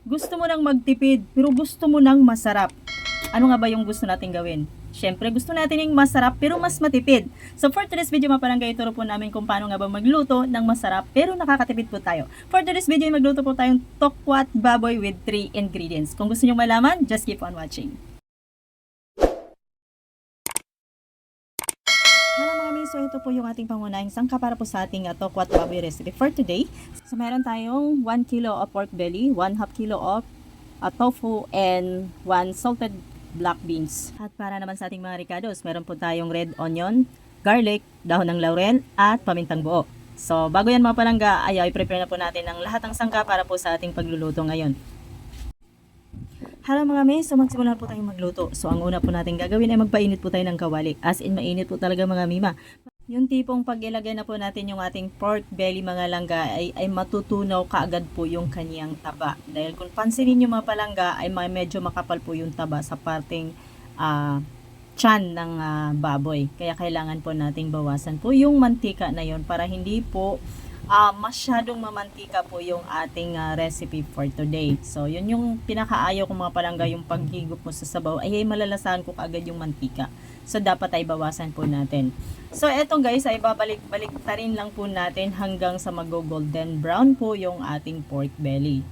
Gusto mo nang magtipid, pero gusto mo nang masarap. Ano nga ba yung gusto natin gawin? Siyempre, gusto natin yung masarap pero mas matipid. So for today's video, mapalanggay, ituro po namin kung paano nga ba magluto ng masarap pero nakakatipid po tayo. For today's video, magluto po tayong tokwat baboy with 3 ingredients. Kung gusto nyo malaman, just keep on watching. Hello mga miss, so ito po yung ating pangunahing sangka para po sa ating tokwat baboy recipe for today. So meron tayong 1 kilo of pork belly, 1/2 kilo of tofu, and 1 salted black beans. At para naman sa ating mga ricados, meron po tayong red onion, garlic, dahon ng laurel, at pamintang buo. So bago yan mga palangga, ay prepare na po natin ang lahat ng sangka para po sa ating pagluluto ngayon. Hello mga mes, so magsimula po tayong magluto. So ang una po natin gagawin ay magpainit po tayo ng kawali. As in mainit po talaga mga mima. Yung tipong pag ilagay na po natin yung ating pork belly mga langga ay matutunaw kaagad po yung kaniyang taba. Dahil kung pansinin nyo mga palangga ay medyo makapal po yung taba sa parting tiyan ng baboy. Kaya kailangan po nating bawasan po yung mantika na yon para hindi po masyadong mamantika po yung ating recipe for today. So, yun yung pinakaayaw kong mga palangga, yung paghigop mo sa sabaw ay malalasahan ko kaagad yung mantika. So, dapat ay bawasan po natin. So, eto guys, ay babalik-balik ta rin lang po natin hanggang sa mag-golden brown po yung ating pork belly.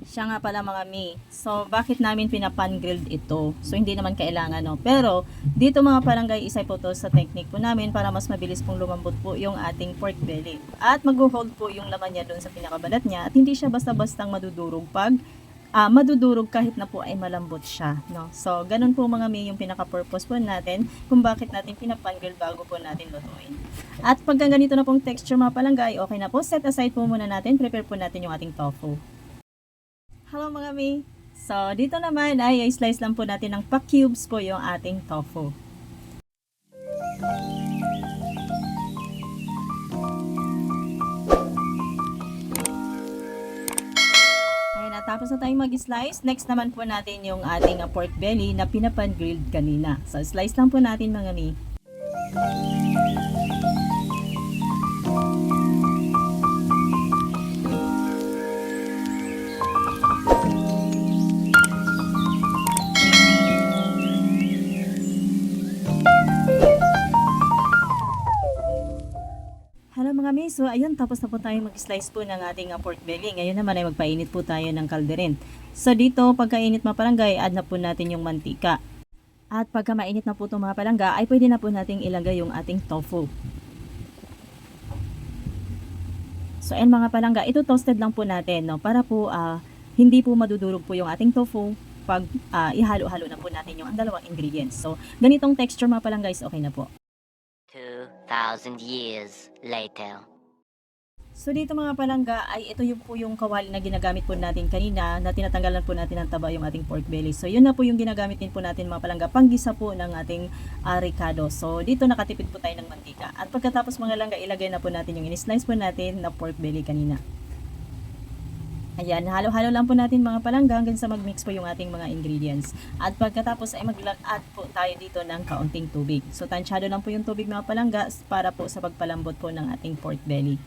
Siya nga pala mga mi. So, bakit namin pinapan-grilled ito? So, hindi naman kailangan, no? Pero, dito mga palangay, isa po to sa technique po namin para mas mabilis pong lumambot po yung ating pork belly. At mag-hold po yung laman niya doon sa pinakabalat niya. At hindi siya basta-bastang madudurog pag madudurog kahit na po ay malambot siya, no? So, ganun po mga mi yung pinaka-purpose po natin kung bakit natin pinapan-grill bago po natin lutuin. At pagka ganito na pong texture mga palangay, okay na po. Set aside po muna natin. Prepare po natin yung ating tofu. Hello mga mi! So, dito naman ay slice lang po natin ng pa-cubes po yung ating tofu. Ayan, natapos na tayong mag-slice. Next naman po natin yung ating pork belly na pinapan-grilled kanina. So, slice lang po natin mga mi. Hello mga miss, so ayun, tapos na po tayo mag-slice po ng ating pork belly. Ngayon naman ay magpainit po tayo ng kalderin. So dito, pagkainit mga palangga, add na po natin yung mantika. At pagka mainit na po itong mga palangga, ay pwede na po nating ilagay yung ating tofu. So ayan mga palangga, ito toasted lang po natin, no? Para po hindi po madudurog po yung ating tofu pag ihalo-halo na po natin yung dalawang ingredients. So ganitong texture mga palangga is okay na po. 2,000 years later. So dito mga palangga ay ito yung po yung kawali na ginagamit po natin kanina na tinatanggalan po natin ng taba yung ating pork belly. So yun na po yung ginagamit din po natin mga palangga panggisa po ng ating ricado. So dito nakatipid po tayo ng mantika. At pagkatapos mga langga ilagay na po natin yung in-slice po natin na pork belly kanina. Ayan, halo-halo lang po natin mga palangga hanggang sa mag-mix po yung ating mga ingredients. At pagkatapos ay mag-add po tayo dito ng kaunting tubig. So tansyado lang po yung tubig mga palangga para po sa pagpalambot po ng ating pork belly.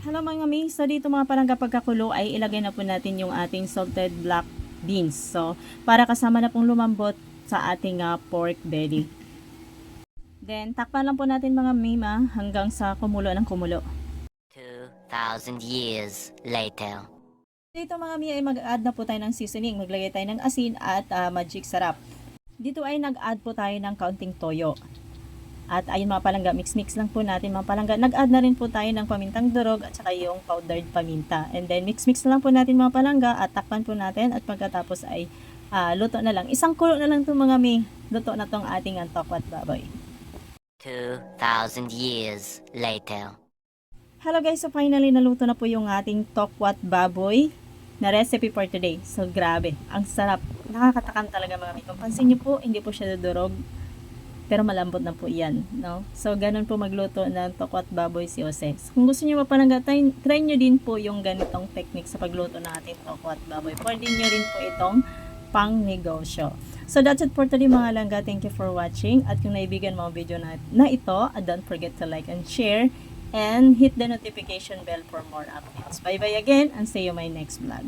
Hello mga mi, so dito mga palangga pagkakulo ay ilagay na po natin yung ating salted black beans. So para kasama na pong lumambot sa ating pork belly. Then, takpan lang po natin mga mima hanggang sa kumulo ng kumulo. 2,000 years later. Dito mga mia ay mag-add na po tayo ng seasoning. Maglagay tayo ng asin at magic sarap. Dito ay nag-add po tayo ng kaunting toyo. At ayun mga palangga, mix-mix lang po natin mga palangga. Nag-add na rin po tayo ng pamintang durog at saka yung powdered paminta. And then mix-mix lang po natin mga palangga at takpan po natin at pagkatapos ay luto na lang. Isang kulo na lang ito mga mi. Luto na tong ating tokwat baboy. 2,000 years later. Hello guys, so finally naluto na po yung ating tokwat baboy na recipe for today. So grabe, ang sarap. Nakakatakam talaga mga mi. Kung pansin niyo po, hindi po siya dudurog. Pero malambot na po yan, no? So ganun po magluto ng tokwat baboy si Jose. So, kung gusto niyo mapalangga, try niyo din po yung ganitong technique sa pagluto ng ating tokwat baboy. Pwede niyo rin po itong pang negosyo. So that's it for today mga langga. Thank you for watching. At kung naibigan mo ang video na ito, don't forget to like and share and hit the notification bell for more updates. Bye bye again and see you my next vlog.